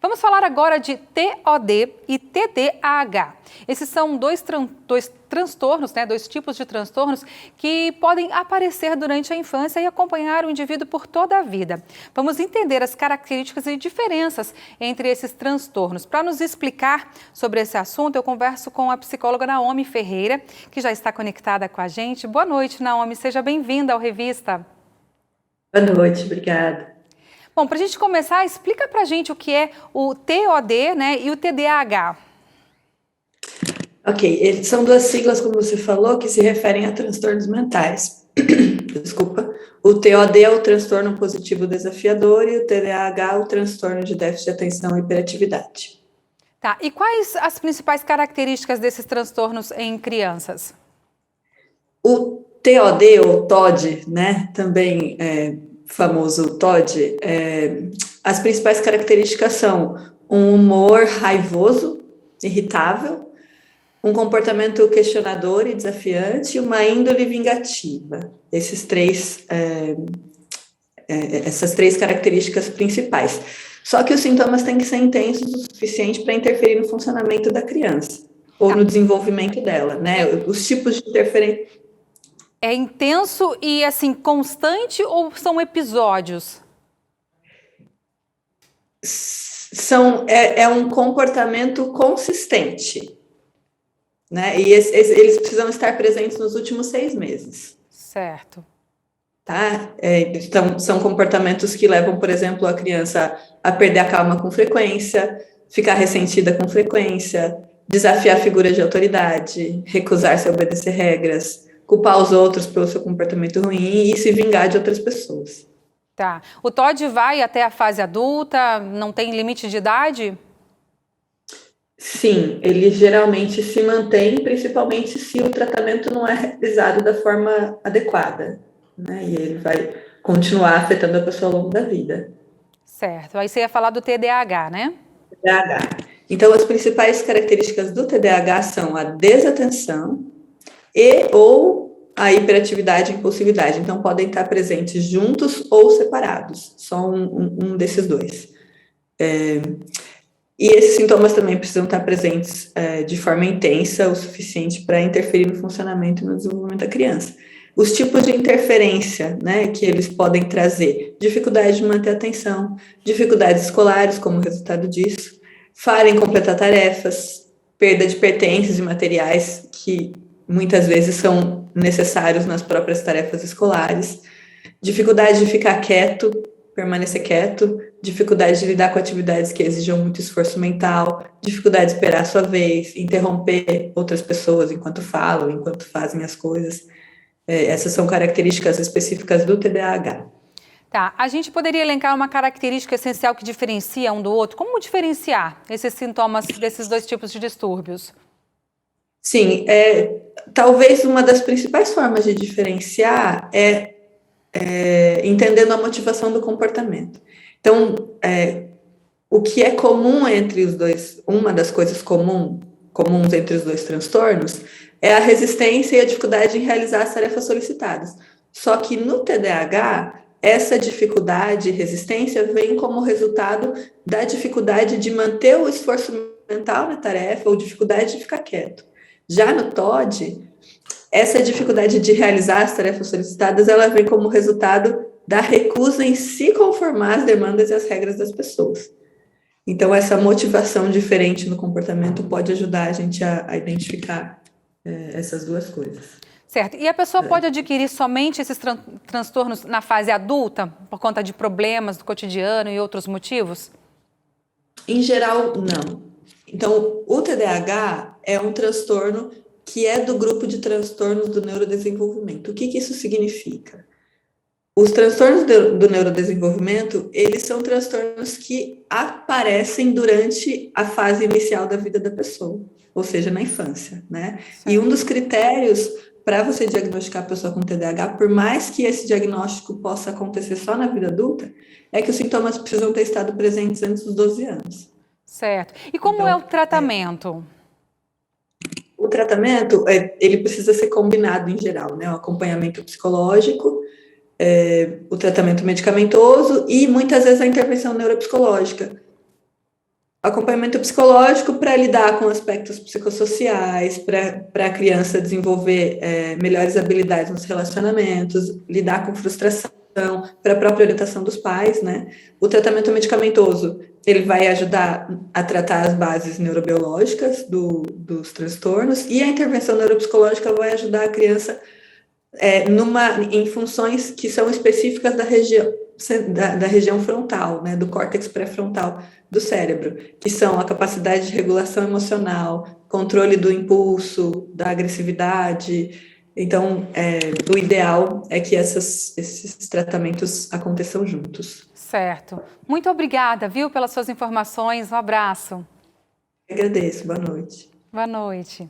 Vamos falar agora de TOD e TDAH. Esses são dois transtornos, dois tipos de transtornos que podem aparecer durante a infância e acompanhar o indivíduo por toda a vida. Vamos entender as características e diferenças entre esses transtornos. Para nos explicar sobre esse assunto, eu converso com a psicóloga Naomi Ferreira, que já está conectada com a gente. Boa noite, Naomi. Seja bem-vinda ao Revista. Boa noite, obrigada. Bom, para a gente começar, explica para a gente o que é o TOD, e o TDAH. Ok, são duas siglas, como você falou, que se referem a transtornos mentais. Desculpa. O TOD é o transtorno positivo desafiador e o TDAH o transtorno de déficit de atenção e hiperatividade. Tá, e quais as principais características desses transtornos em crianças? O TOD, ou TOD, também famoso TOD, as principais características são um humor raivoso, irritável, um comportamento questionador e desafiante e uma índole vingativa. Essas três características principais. Só que os sintomas têm que ser intensos o suficiente para interferir no funcionamento da criança ou no desenvolvimento dela, Os tipos de interferência. É intenso e, assim, constante ou são episódios? É um comportamento consistente, E eles precisam estar presentes nos últimos 6 meses. Certo. Tá? Então, são comportamentos que levam, por exemplo, a criança a perder a calma com frequência, ficar ressentida com frequência, desafiar figuras de autoridade, recusar-se a obedecer regras, culpar os outros pelo seu comportamento ruim e se vingar de outras pessoas. Tá. O TOD vai até a fase adulta? Não tem limite de idade? Sim, ele geralmente se mantém, principalmente se o tratamento não é realizado da forma adequada, E ele vai continuar afetando a pessoa ao longo da vida. Certo. Aí você ia falar do TDAH, né? TDAH. Então, as principais características do TDAH são a desatenção ou a hiperatividade e impulsividade. Então, podem estar presentes juntos ou separados. Só um desses dois. E esses sintomas também precisam estar presentes de forma intensa o suficiente para interferir no funcionamento e no desenvolvimento da criança. Os tipos de interferência, que eles podem trazer: dificuldade de manter a atenção, dificuldades escolares como resultado disso, falha em completar tarefas, perda de pertences e materiais que muitas vezes são necessários nas próprias tarefas escolares, dificuldade de ficar quieto, permanecer quieto, dificuldade de lidar com atividades que exijam muito esforço mental, dificuldade de esperar a sua vez, interromper outras pessoas enquanto falam, enquanto fazem as coisas. Essas são características específicas do TDAH. Tá, a gente poderia elencar uma característica essencial que diferencia um do outro? Como diferenciar esses sintomas desses dois tipos de distúrbios? Sim, talvez uma das principais formas de diferenciar é entendendo a motivação do comportamento. Então, o que é comum entre os dois, uma das coisas comuns entre os dois transtornos é a resistência e a dificuldade em realizar as tarefas solicitadas. Só que no TDAH, essa dificuldade e resistência vem como resultado da dificuldade de manter o esforço mental na tarefa ou dificuldade de ficar quieto. Já no TOD, essa dificuldade de realizar as tarefas solicitadas, ela vem como resultado da recusa em se conformar às demandas e às regras das pessoas. Então, essa motivação diferente no comportamento pode ajudar a gente a identificar essas duas coisas. Certo. E a pessoa pode adquirir somente esses transtornos na fase adulta, por conta de problemas do cotidiano e outros motivos? Em geral, não. Então, o TDAH é um transtorno que é do grupo de transtornos do neurodesenvolvimento. O que isso significa? Os transtornos do neurodesenvolvimento, eles são transtornos que aparecem durante a fase inicial da vida da pessoa, ou seja, na infância, E um dos critérios para você diagnosticar a pessoa com TDAH, por mais que esse diagnóstico possa acontecer só na vida adulta, é que os sintomas precisam ter estado presentes antes dos 12 anos. Certo. E como é o tratamento? O tratamento, ele precisa ser combinado em geral, O acompanhamento psicológico, o tratamento medicamentoso e muitas vezes a intervenção neuropsicológica, acompanhamento psicológico para lidar com aspectos psicossociais, para a criança desenvolver melhores habilidades nos relacionamentos, lidar com frustração, para a própria orientação dos pais, né? O tratamento medicamentoso, ele vai ajudar a tratar as bases neurobiológicas dos transtornos, e a intervenção neuropsicológica vai ajudar a criança em funções que são específicas da região frontal, né, do córtex pré-frontal do cérebro, que são a capacidade de regulação emocional, controle do impulso, da agressividade. Então, o ideal é que esses tratamentos aconteçam juntos. Certo. Muito obrigada, viu, pelas suas informações. Um abraço. Agradeço. Boa noite. Boa noite.